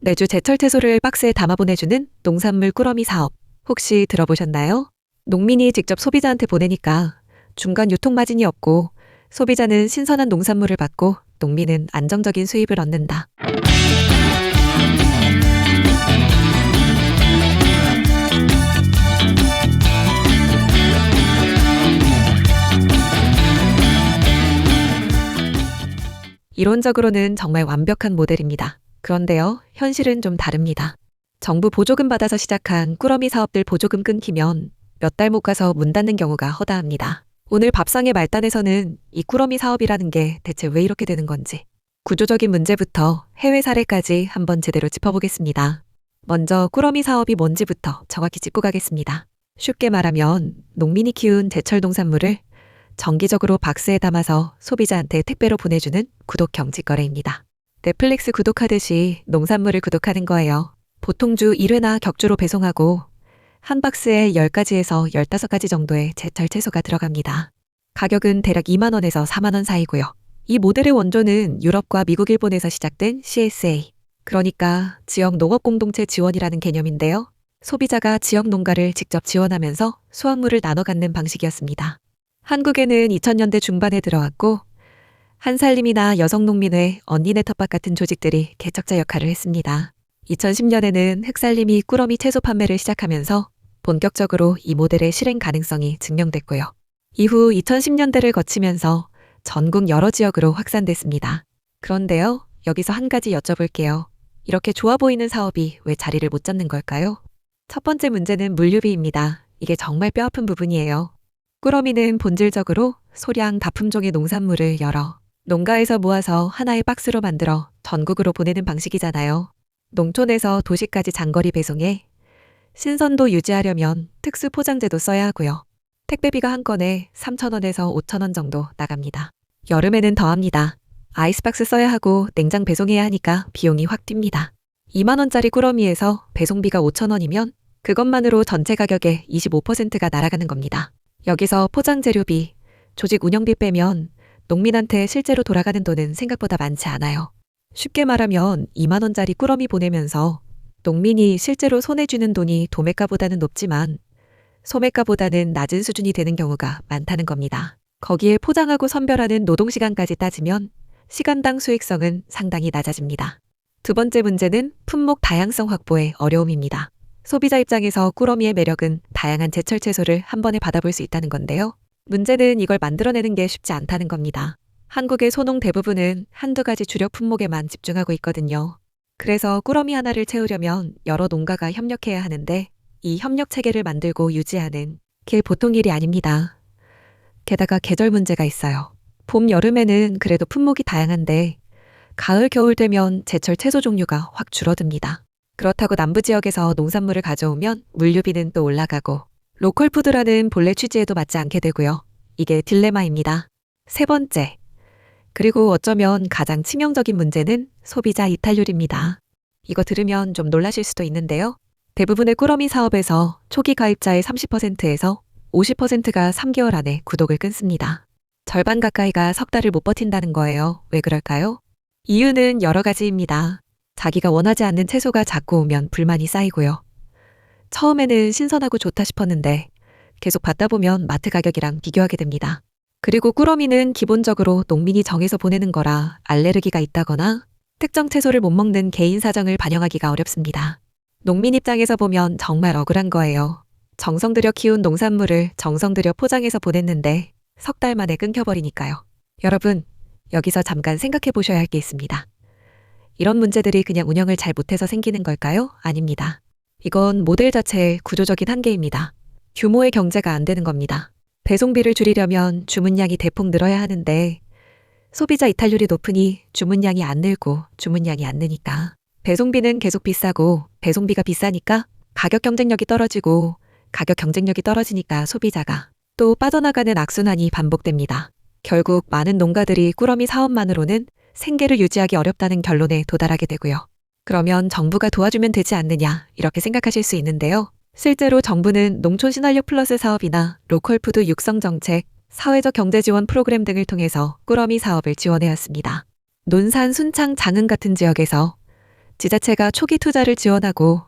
매주 제철 채소를 박스에 담아 보내주는 농산물 꾸러미 사업. 혹시 들어보셨나요? 농민이 직접 소비자한테 보내니까 중간 유통마진이 없고 소비자는 신선한 농산물을 받고 농민은 안정적인 수입을 얻는다. 이론적으로는 정말 완벽한 모델입니다. 그런데요, 현실은 좀 다릅니다. 정부 보조금 받아서 시작한 꾸러미 사업들 보조금 끊기면 몇 달 못 가서 문 닫는 경우가 허다합니다. 오늘 밥상의 말단에서는 이 꾸러미 사업이라는 게 대체 왜 이렇게 되는 건지, 구조적인 문제부터 해외 사례까지 한번 제대로 짚어보겠습니다. 먼저 꾸러미 사업이 뭔지부터 정확히 짚고 가겠습니다. 쉽게 말하면 농민이 키운 제철 농산물을 정기적으로 박스에 담아서 소비자한테 택배로 보내주는 구독형 직거래입니다. 넷플릭스 구독하듯이 농산물을 구독하는 거예요. 보통 주 1회나 격주로 배송하고 한 박스에 10가지에서 15가지 정도의 제철 채소가 들어갑니다. 가격은 대략 2만 원에서 4만 원 사이고요. 이 모델의 원조는 유럽과 미국, 일본에서 시작된 CSA, 그러니까 지역 농업 공동체 지원이라는 개념인데요. 소비자가 지역 농가를 직접 지원하면서 수확물을 나눠 갖는 방식이었습니다. 한국에는 2000년대 중반에 들어왔고 한살림이나 여성농민회, 언니네 텃밭 같은 조직들이 개척자 역할을 했습니다. 2010년에는 흑살림이 꾸러미 채소 판매를 시작하면서 본격적으로 이 모델의 실행 가능성이 증명됐고요. 이후 2010년대를 거치면서 전국 여러 지역으로 확산됐습니다. 그런데요, 여기서 한 가지 여쭤볼게요. 이렇게 좋아 보이는 사업이 왜 자리를 못 잡는 걸까요? 첫 번째 문제는 물류비입니다. 이게 정말 뼈아픈 부분이에요. 꾸러미는 본질적으로 소량 다품종의 농산물을 여러 농가에서 모아서 하나의 박스로 만들어 전국으로 보내는 방식이잖아요. 농촌에서 도시까지 장거리 배송해 신선도 유지하려면 특수 포장재도 써야 하고요. 택배비가 한 건에 3,000원에서 5,000원 정도 나갑니다. 여름에는 더합니다. 아이스박스 써야 하고 냉장 배송해야 하니까 비용이 확 뜁니다. 2만 원짜리 꾸러미에서 배송비가 5,000원이면 그것만으로 전체 가격의 25%가 날아가는 겁니다. 여기서 포장 재료비, 조직 운영비 빼면 농민한테 실제로 돌아가는 돈은 생각보다 많지 않아요. 쉽게 말하면 2만 원짜리 꾸러미 보내면서 농민이 실제로 손에 쥐는 돈이 도매가보다는 높지만 소매가보다는 낮은 수준이 되는 경우가 많다는 겁니다. 거기에 포장하고 선별하는 노동시간까지 따지면 시간당 수익성은 상당히 낮아집니다. 두 번째 문제는 품목 다양성 확보의 어려움입니다. 소비자 입장에서 꾸러미의 매력은 다양한 제철 채소를 한 번에 받아볼 수 있다는 건데요. 문제는 이걸 만들어내는 게 쉽지 않다는 겁니다. 한국의 소농 대부분은 한두 가지 주력 품목에만 집중하고 있거든요. 그래서 꾸러미 하나를 채우려면 여러 농가가 협력해야 하는데 이 협력 체계를 만들고 유지하는 게 보통 일이 아닙니다. 게다가 계절 문제가 있어요. 봄, 여름에는 그래도 품목이 다양한데 가을, 겨울 되면 제철 채소 종류가 확 줄어듭니다. 그렇다고 남부 지역에서 농산물을 가져오면 물류비는 또 올라가고 로컬푸드라는 본래 취지에도 맞지 않게 되고요. 이게 딜레마입니다. 세 번째, 그리고 어쩌면 가장 치명적인 문제는 소비자 이탈률입니다. 이거 들으면 좀 놀라실 수도 있는데요. 대부분의 꾸러미 사업에서 초기 가입자의 30%에서 50%가 3개월 안에 구독을 끊습니다. 절반 가까이가 석 달을 못 버틴다는 거예요. 왜 그럴까요? 이유는 여러 가지입니다. 자기가 원하지 않는 채소가 자꾸 오면 불만이 쌓이고요. 처음에는 신선하고 좋다 싶었는데 계속 받다 보면 마트 가격이랑 비교하게 됩니다. 그리고 꾸러미는 기본적으로 농민이 정해서 보내는 거라 알레르기가 있다거나 특정 채소를 못 먹는 개인 사정을 반영하기가 어렵습니다. 농민 입장에서 보면 정말 억울한 거예요. 정성 들여 키운 농산물을 정성 들여 포장해서 보냈는데 석 달 만에 끊겨버리니까요. 여러분, 여기서 잠깐 생각해 보셔야 할 게 있습니다. 이런 문제들이 그냥 운영을 잘 못해서 생기는 걸까요? 아닙니다. 이건 모델 자체의 구조적인 한계입니다. 규모의 경제가 안 되는 겁니다. 배송비를 줄이려면 주문량이 대폭 늘어야 하는데 소비자 이탈률이 높으니 주문량이 안 늘고 주문량이 안 느니까 배송비는 계속 비싸고 배송비가 비싸니까 가격 경쟁력이 떨어지고 가격 경쟁력이 떨어지니까 소비자가 또 빠져나가는 악순환이 반복됩니다. 결국 많은 농가들이 꾸러미 사업만으로는 생계를 유지하기 어렵다는 결론에 도달하게 되고요. 그러면 정부가 도와주면 되지 않느냐 이렇게 생각하실 수 있는데요. 실제로 정부는 농촌 신활력 플러스 사업이나 로컬푸드 육성 정책, 사회적 경제 지원 프로그램 등을 통해서 꾸러미 사업을 지원해왔습니다. 논산, 순창, 장흥 같은 지역에서 지자체가 초기 투자를 지원하고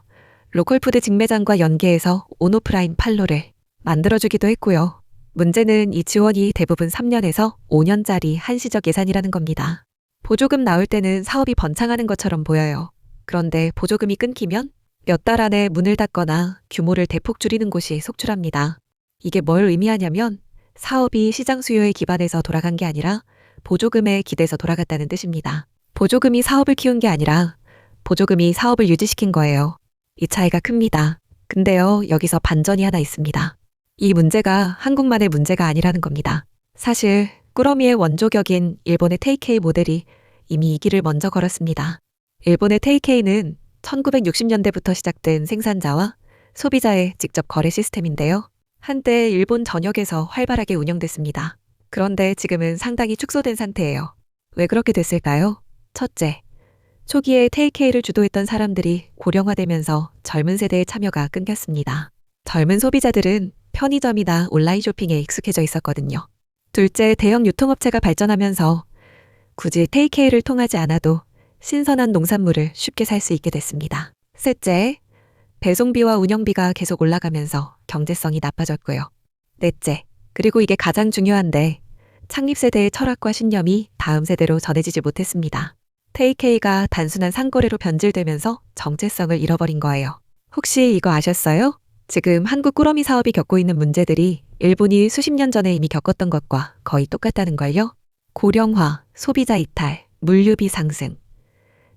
로컬푸드 직매장과 연계해서 온오프라인 판로를 만들어주기도 했고요. 문제는 이 지원이 대부분 3년에서 5년짜리 한시적 예산이라는 겁니다. 보조금 나올 때는 사업이 번창하는 것처럼 보여요. 그런데 보조금이 끊기면 몇 달 안에 문을 닫거나 규모를 대폭 줄이는 곳이 속출합니다. 이게 뭘 의미하냐면 사업이 시장 수요에 기반해서 돌아간 게 아니라 보조금에 기대서 돌아갔다는 뜻입니다. 보조금이 사업을 키운 게 아니라 보조금이 사업을 유지시킨 거예요. 이 차이가 큽니다. 근데요, 여기서 반전이 하나 있습니다. 이 문제가 한국만의 문제가 아니라는 겁니다. 사실 꾸러미의 원조격인 일본의 테이케이 모델이 이미 이 길을 먼저 걸었습니다. 일본의 테이케이는 1960년대부터 시작된 생산자와 소비자의 직접 거래 시스템인데요. 한때 일본 전역에서 활발하게 운영됐습니다. 그런데 지금은 상당히 축소된 상태예요. 왜 그렇게 됐을까요? 첫째, 초기에 테이케이를 주도했던 사람들이 고령화되면서 젊은 세대의 참여가 끊겼습니다. 젊은 소비자들은 편의점이나 온라인 쇼핑에 익숙해져 있었거든요. 둘째, 대형 유통업체가 발전하면서 굳이 테이케이를 통하지 않아도 신선한 농산물을 쉽게 살 수 있게 됐습니다. 셋째, 배송비와 운영비가 계속 올라가면서 경제성이 나빠졌고요. 넷째, 그리고 이게 가장 중요한데 창립 세대의 철학과 신념이 다음 세대로 전해지지 못했습니다. 테이케이가 단순한 상거래로 변질되면서 정체성을 잃어버린 거예요. 혹시 이거 아셨어요? 지금 한국 꾸러미 사업이 겪고 있는 문제들이 일본이 수십 년 전에 이미 겪었던 것과 거의 똑같다는 걸요. 고령화, 소비자 이탈, 물류비 상승,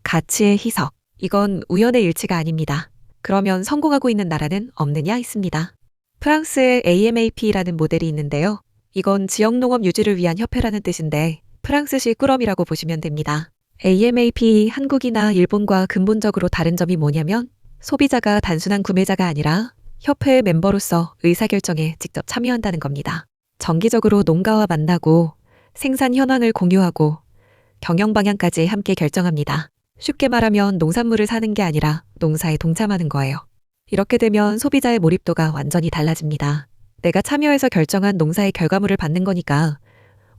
가치의 희석. 이건 우연의 일치가 아닙니다. 그러면 성공하고 있는 나라는 없느냐 있습니다. 프랑스의 AMAP라는 모델이 있는데요. 이건 지역농업 유지를 위한 협회라는 뜻인데 프랑스식 꾸러미라고 보시면 됩니다. AMAP 한국이나 일본과 근본적으로 다른 점이 뭐냐면 소비자가 단순한 구매자가 아니라 협회의 멤버로서 의사결정에 직접 참여한다는 겁니다. 정기적으로 농가와 만나고 생산 현황을 공유하고 경영 방향까지 함께 결정합니다. 쉽게 말하면 농산물을 사는 게 아니라 농사에 동참하는 거예요. 이렇게 되면 소비자의 몰입도가 완전히 달라집니다. 내가 참여해서 결정한 농사의 결과물을 받는 거니까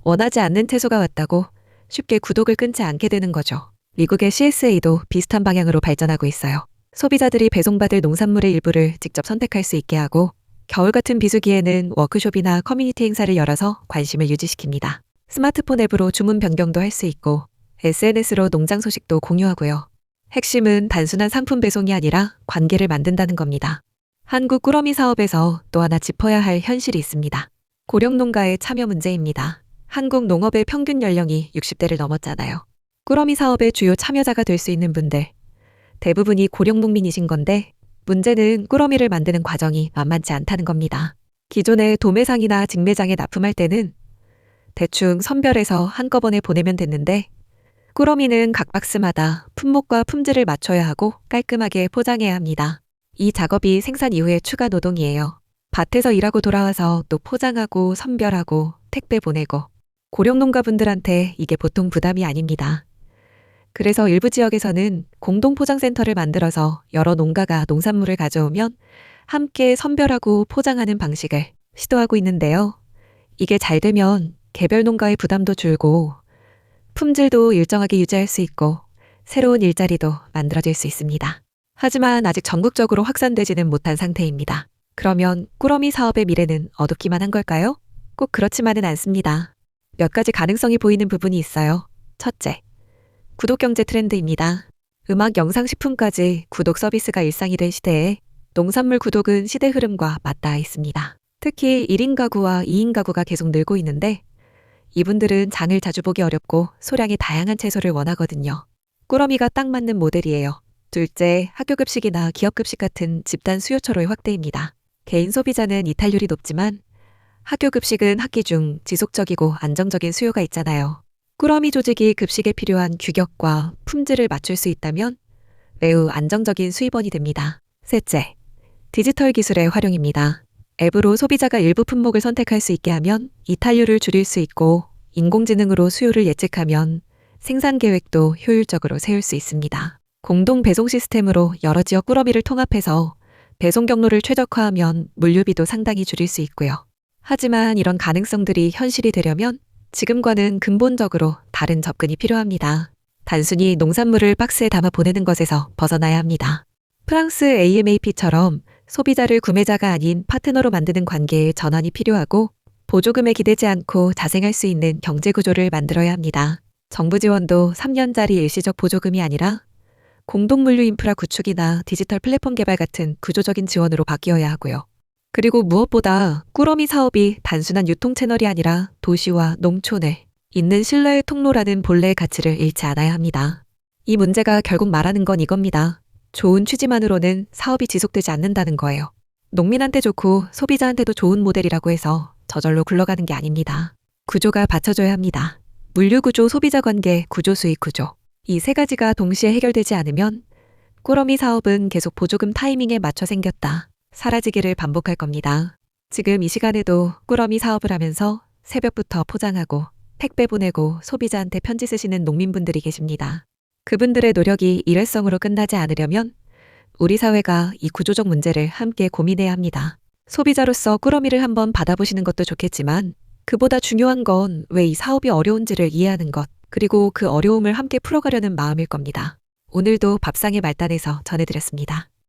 원하지 않는 채소가 왔다고 쉽게 구독을 끊지 않게 되는 거죠. 미국의 CSA도 비슷한 방향으로 발전하고 있어요. 소비자들이 배송받을 농산물의 일부를 직접 선택할 수 있게 하고 겨울 같은 비수기에는 워크숍이나 커뮤니티 행사를 열어서 관심을 유지시킵니다. 스마트폰 앱으로 주문 변경도 할 수 있고 SNS로 농장 소식도 공유하고요. 핵심은 단순한 상품 배송이 아니라 관계를 만든다는 겁니다. 한국 꾸러미 사업에서 또 하나 짚어야 할 현실이 있습니다. 고령 농가의 참여 문제입니다. 한국 농업의 평균 연령이 60대를 넘었잖아요. 꾸러미 사업의 주요 참여자가 될 수 있는 분들, 대부분이 고령 농민이신 건데 문제는 꾸러미를 만드는 과정이 만만치 않다는 겁니다. 기존의 도매상이나 직매장에 납품할 때는 대충 선별해서 한꺼번에 보내면 됐는데 꾸러미는 각 박스마다 품목과 품질을 맞춰야 하고 깔끔하게 포장해야 합니다. 이 작업이 생산 이후의 추가 노동이에요. 밭에서 일하고 돌아와서 또 포장하고 선별하고 택배 보내고 고령 농가분들한테 이게 보통 부담이 아닙니다. 그래서 일부 지역에서는 공동포장센터를 만들어서 여러 농가가 농산물을 가져오면 함께 선별하고 포장하는 방식을 시도하고 있는데요. 이게 잘 되면 개별 농가의 부담도 줄고 품질도 일정하게 유지할 수 있고 새로운 일자리도 만들어질 수 있습니다. 하지만 아직 전국적으로 확산되지는 못한 상태입니다. 그러면 꾸러미 사업의 미래는 어둡기만 한 걸까요? 꼭 그렇지만은 않습니다. 몇 가지 가능성이 보이는 부분이 있어요. 첫째, 구독 경제 트렌드입니다. 음악, 영상, 식품까지 구독 서비스가 일상이 된 시대에 농산물 구독은 시대 흐름과 맞닿아 있습니다. 특히 1인 가구와 2인 가구가 계속 늘고 있는데 이분들은 장을 자주 보기 어렵고 소량의 다양한 채소를 원하거든요. 꾸러미가 딱 맞는 모델이에요. 둘째, 학교급식이나 기업급식 같은 집단 수요처로의 확대입니다. 개인 소비자는 이탈률이 높지만 학교급식은 학기 중 지속적이고 안정적인 수요가 있잖아요. 꾸러미 조직이 급식에 필요한 규격과 품질을 맞출 수 있다면 매우 안정적인 수입원이 됩니다. 셋째, 디지털 기술의 활용입니다. 앱으로 소비자가 일부 품목을 선택할 수 있게 하면 이탈률을 줄일 수 있고 인공지능으로 수요를 예측하면 생산 계획도 효율적으로 세울 수 있습니다. 공동 배송 시스템으로 여러 지역 꾸러미를 통합해서 배송 경로를 최적화하면 물류비도 상당히 줄일 수 있고요. 하지만 이런 가능성들이 현실이 되려면 지금과는 근본적으로 다른 접근이 필요합니다. 단순히 농산물을 박스에 담아 보내는 것에서 벗어나야 합니다. 프랑스 AMAP처럼 소비자를 구매자가 아닌 파트너로 만드는 관계의 전환이 필요하고 보조금에 기대지 않고 자생할 수 있는 경제 구조를 만들어야 합니다. 정부 지원도 3년짜리 일시적 보조금이 아니라 공동물류 인프라 구축이나 디지털 플랫폼 개발 같은 구조적인 지원으로 바뀌어야 하고요. 그리고 무엇보다 꾸러미 사업이 단순한 유통 채널이 아니라 도시와 농촌에 있는 신뢰의 통로라는 본래의 가치를 잃지 않아야 합니다. 이 문제가 결국 말하는 건 이겁니다. 좋은 취지만으로는 사업이 지속되지 않는다는 거예요. 농민한테 좋고 소비자한테도 좋은 모델이라고 해서 저절로 굴러가는 게 아닙니다. 구조가 받쳐줘야 합니다. 물류구조, 소비자관계, 구조, 수익구조. 이 세 가지가 동시에 해결되지 않으면 꾸러미 사업은 계속 보조금 타이밍에 맞춰 생겼다 사라지기를 반복할 겁니다. 지금 이 시간에도 꾸러미 사업을 하면서 새벽부터 포장하고 택배 보내고 소비자한테 편지 쓰시는 농민분들이 계십니다. 그분들의 노력이 일회성으로 끝나지 않으려면 우리 사회가 이 구조적 문제를 함께 고민해야 합니다. 소비자로서 꾸러미를 한번 받아보시는 것도 좋겠지만 그보다 중요한 건 왜 이 사업이 어려운지를 이해하는 것, 그리고 그 어려움을 함께 풀어가려는 마음일 겁니다. 오늘도 밥상의 말단에서 전해드렸습니다.